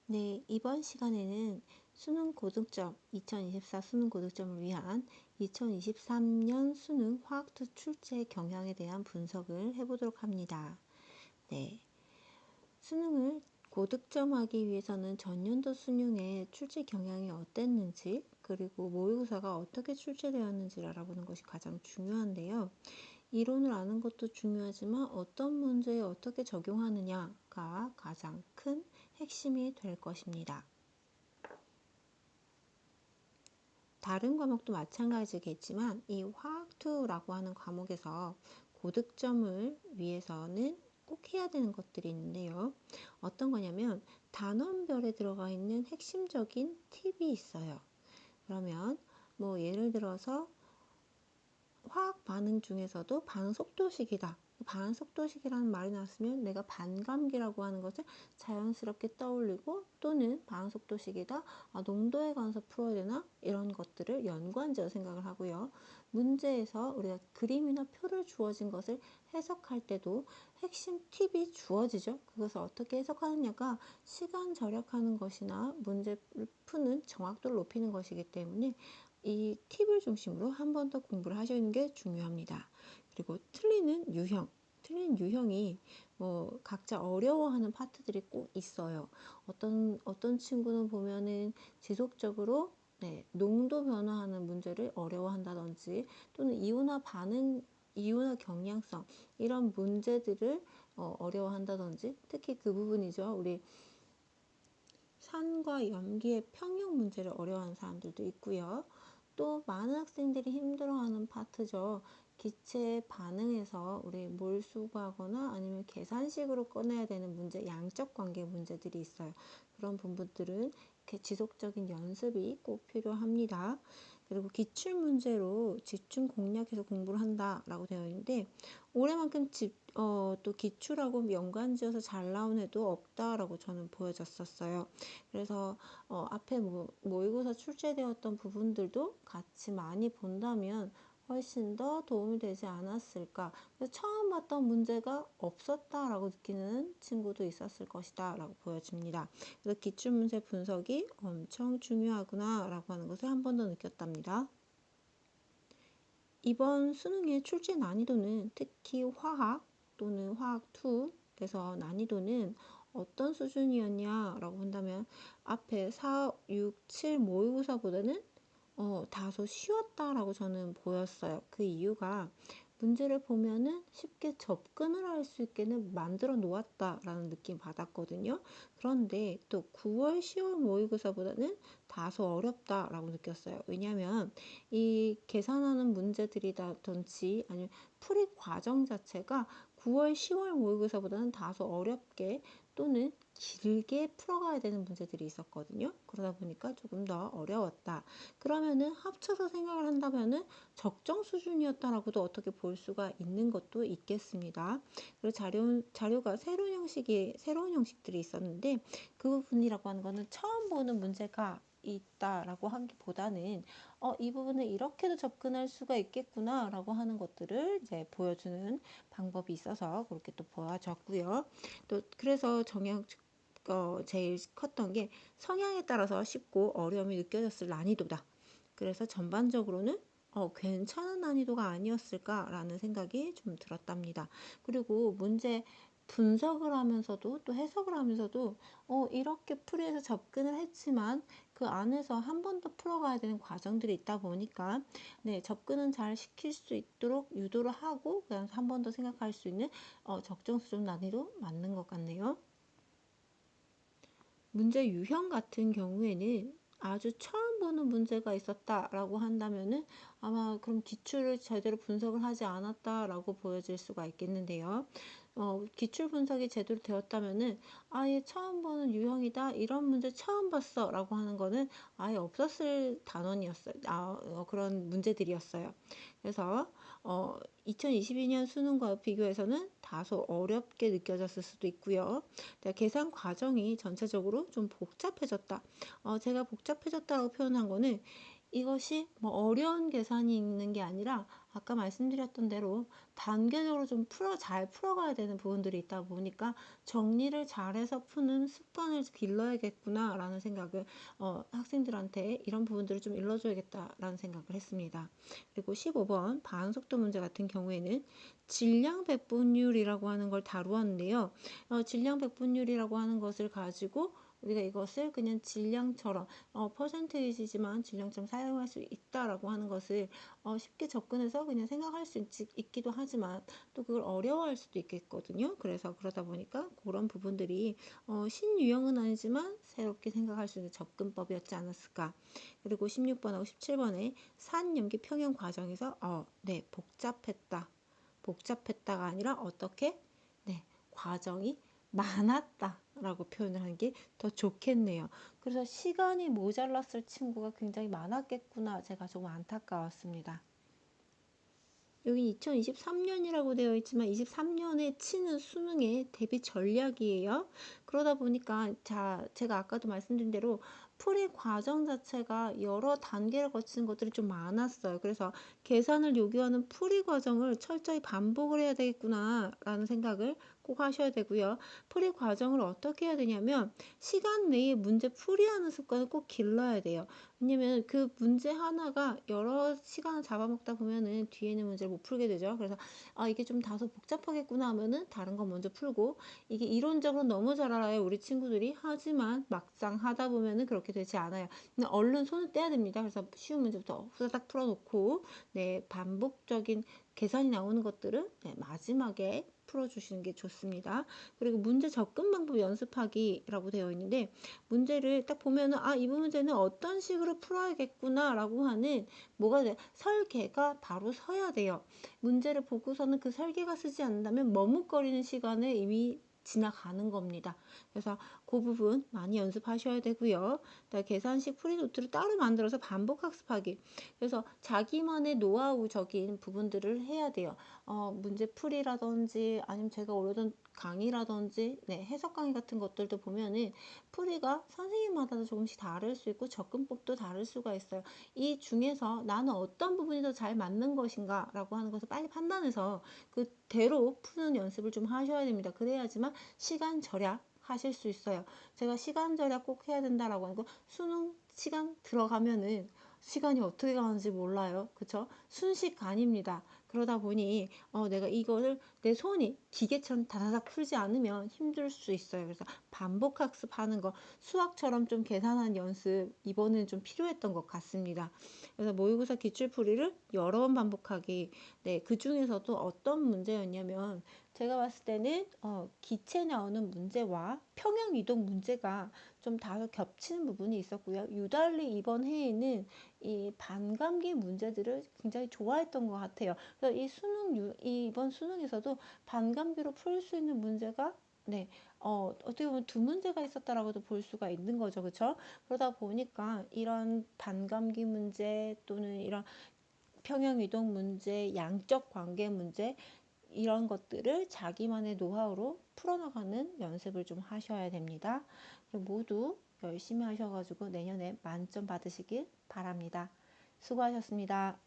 네, 이번 시간에는 수능 고득점, 2024 수능 고득점을 위한 2023년 수능 화학투 출제 경향에 대한 분석을 해보도록 합니다. 네, 수능을 고득점하기 위해서는 전년도 수능의 출제 경향이 어땠는지, 그리고 모의고사가 어떻게 출제되었는지를 알아보는 것이 가장 중요한데요. 이론을 아는 것도 중요하지만 어떤 문제에 어떻게 적용하느냐가 가장 큰 핵심이 될 것입니다. 다른 과목도 마찬가지겠지만 이 화학2라고 하는 과목에서 고득점을 위해서는 꼭 해야 되는 것들이 있는데요. 어떤 거냐면 단원별에 들어가 있는 핵심적인 팁이 있어요. 그러면 뭐 예를 들어서 화학 반응 중에서도 반속도식이다. 반속도식이라는 말이 나왔으면 내가 반감기라고 하는 것을 자연스럽게 떠올리고, 또는 반속도식이다, 농도에 관해서 풀어야 되나, 이런 것들을 연관지어 생각을 하고요. 문제에서 우리가 그림이나 표를 주어진 것을 해석할 때도 핵심 팁이 주어지죠. 그것을 어떻게 해석하느냐가 시간 절약하는 것이나 문제를 푸는 정확도를 높이는 것이기 때문에 이 팁을 중심으로 한 번 더 공부를 하시는 게 중요합니다. 그리고 틀리는 유형이 뭐 각자 어려워하는 파트들이 꼭 있어요. 어떤 친구는 보면은 지속적으로 농도 변화하는 문제를 어려워한다든지, 또는 이온화 경량성, 이런 문제들을 어려워한다든지, 특히 그 부분이죠. 우리 산과 염기의 평형 문제를 어려워하는 사람들도 있고요. 또 많은 학생들이 힘들어하는 파트죠. 기체의 반응에서 우리 몰수하거나 아니면 계산식으로 꺼내야 되는 문제, 양적 관계 문제들이 있어요. 그런 부분들은 지속적인 연습이 꼭 필요합니다. 그리고 기출문제로 집중 공략해서 공부를 한다라고 되어 있는데, 올해만큼 또 기출하고 연관지어서 잘 나온 해도 없다라고 저는 보여졌었어요. 그래서 앞에 모의고사 출제되었던 부분들도 같이 많이 본다면 훨씬 더 도움이 되지 않았을까. 그래서 처음 봤던 문제가 없었다라고 느끼는 친구도 있었을 것이다 라고 보여집니다. 그래서 기출문제 분석이 엄청 중요하구나 라고 하는 것을 한 번 더 느꼈답니다. 이번 수능의 출제 난이도는 특히 화학 또는 화학2에서 난이도는 어떤 수준이었냐라고 본다면, 앞에 4, 6, 7 모의고사보다는 다소 쉬웠다라고 저는 보였어요. 그 이유가 문제를 보면은 쉽게 접근을 할 수 있게는 만들어 놓았다라는 느낌 받았거든요. 그런데 또 9월, 10월 모의고사보다는 다소 어렵다라고 느꼈어요. 왜냐하면 이 계산하는 문제들이라든지 아니면 풀이 과정 자체가 9월, 10월 모의고사보다는 다소 어렵게 또는 길게 풀어가야 되는 문제들이 있었거든요. 그러다 보니까 조금 더 어려웠다. 그러면은 합쳐서 생각을 한다면은 적정 수준이었다라고도 어떻게 볼 수가 있는 것도 있겠습니다. 그리고 자료가 새로운 형식들이 있었는데, 그 부분이라고 하는 거는 처음 보는 문제가 있다라고 하기보다는 이 부분을 이렇게도 접근할 수가 있겠구나 라고 하는 것들을 이제 보여주는 방법이 있어서 그렇게 또 보여졌고요. 또 그래서 제일 컸던 게 성향에 따라서 쉽고 어려움이 느껴졌을 난이도다. 그래서 전반적으로는 괜찮은 난이도가 아니었을까라는 생각이 좀 들었답니다. 그리고 문제 분석을 하면서도 또 해석을 하면서도 이렇게 풀이해서 접근을 했지만 그 안에서 한 번 더 풀어가야 되는 과정들이 있다 보니까 접근은 잘 시킬 수 있도록 유도를 하고, 그다음에 한 번 더 생각할 수 있는 적정 수준 난이도 맞는 것 같네요. 문제 유형 같은 경우에는 아주 처음 보는 문제가 있었다라고 한다면은 아마 그럼 기출을 제대로 분석을 하지 않았다라고 보여질 수가 있겠는데요. 기출 분석이 제대로 되었다면은 아예 처음 보는 유형이다, 이런 문제 처음 봤어 라고 하는 거는 아예 없었을 단원이었어요. 그런 문제들이었어요. 그래서 2022년 수능과 비교해서는 다소 어렵게 느껴졌을 수도 있고요. 계산 과정이 전체적으로 좀 복잡해졌다. 제가 복잡해졌다고 표현한 거는 이것이 뭐 어려운 계산이 있는 게 아니라 아까 말씀드렸던 대로 단계적으로 좀 잘 풀어가야 되는 부분들이 있다 보니까 정리를 잘해서 푸는 습관을 길러야겠구나라는 생각을 학생들한테 이런 부분들을 좀 일러줘야겠다라는 생각을 했습니다. 그리고 15번 반응속도 문제 같은 경우에는 질량 배분율이라고 하는 걸 다루었는데요. 질량 배분율이라고 하는 것을 가지고 우리가 이것을 그냥 질량처럼 퍼센테이지지만 질량처럼 사용할 수 있다라고 하는 것을 쉽게 접근해서 그냥 생각할 수 있기도 하지만 또 그걸 어려워할 수도 있겠거든요. 그래서 그러다 보니까 그런 부분들이 신유형은 아니지만 새롭게 생각할 수 있는 접근법이었지 않았을까. 그리고 16번하고 17번에 산염기 평형 과정에서 네, 복잡했다가 아니라 어떻게? 네, 과정이 많았다 라고 표현을 하는 게 더 좋겠네요. 그래서 시간이 모자랐을 친구가 굉장히 많았겠구나. 제가 조금 안타까웠습니다. 여기 2023년이라고 되어 있지만 23년에 치는 수능의 대비 전략이에요. 그러다 보니까 제가 아까도 말씀드린 대로 풀이 과정 자체가 여러 단계를 거치는 것들이 좀 많았어요. 그래서 계산을 요구하는 풀이 과정을 철저히 반복을 해야 되겠구나 라는 생각을 꼭 하셔야 되고요. 풀이 과정을 어떻게 해야 되냐면 시간 내에 문제 풀이하는 습관을 꼭 길러야 돼요. 왜냐면 그 문제 하나가 여러 시간을 잡아먹다 보면은 뒤에 있는 문제를 못 풀게 되죠. 그래서 이게 좀 다소 복잡하겠구나 하면은 다른 거 먼저 풀고, 이게 이론적으로 너무 잘 알아요 우리 친구들이. 하지만 막상 하다 보면은 그렇게 되지 않아요. 근데 얼른 손을 떼야 됩니다. 그래서 쉬운 문제부터 후다닥 풀어놓고 반복적인 계산이 나오는 것들은 마지막에 풀어주시는 게 좋습니다. 그리고 문제 접근 방법 연습하기라고 되어 있는데, 문제를 딱 보면은 이 문제는 어떤 식으로 풀어야겠구나 라고 하는 설계가 바로 서야 돼요. 문제를 보고서는 그 설계가 쓰지 않는다면 머뭇거리는 시간을 이미 지나가는 겁니다. 그래서 그 부분 많이 연습하셔야 되고요. 계산식 풀이노트를 따로 만들어서 반복 학습하기. 그래서 자기만의 노하우적인 부분들을 해야 돼요. 문제 풀이라든지 아니면 제가 올려둔 강의라든지 해석 강의 같은 것들도 보면은 풀이가 선생님마다도 조금씩 다를 수 있고 접근법도 다를 수가 있어요. 이 중에서 나는 어떤 부분이 더 잘 맞는 것인가 라고 하는 것을 빨리 판단해서 그대로 푸는 연습을 좀 하셔야 됩니다. 그래야지만 시간 절약 하실 수 있어요. 제가 시간 절약 꼭 해야 된다라고 하는 거, 수능 시간 들어가면은 시간이 어떻게 가는지 몰라요. 그쵸? 순식간입니다. 그러다 보니 내가 이거를 내 손이 기계처럼 다다닥 풀지 않으면 힘들 수 있어요. 그래서 반복 학습하는 거, 수학처럼 좀 계산하는 연습 이번에는 좀 필요했던 것 같습니다. 그래서 모의고사 기출풀이를 여러 번 반복하기. 그 중에서도 어떤 문제였냐면 제가 봤을 때는 기체 나오는 문제와 평형 이동 문제가 좀 다소 겹치는 부분이 있었고요. 유달리 이번 해에는 이 반감기 문제들을 굉장히 좋아했던 것 같아요. 그래서 이번 수능에서도 반감기로 풀 수 있는 문제가 어떻게 보면 두 문제가 있었다라고도 볼 수가 있는 거죠. 그렇죠? 그러다 보니까 이런 반감기 문제 또는 이런 평형 이동 문제, 양적 관계 문제 이런 것들을 자기만의 노하우로 풀어나가는 연습을 좀 하셔야 됩니다. 모두 열심히 하셔가지고 내년에 만점 받으시길 바랍니다. 수고하셨습니다.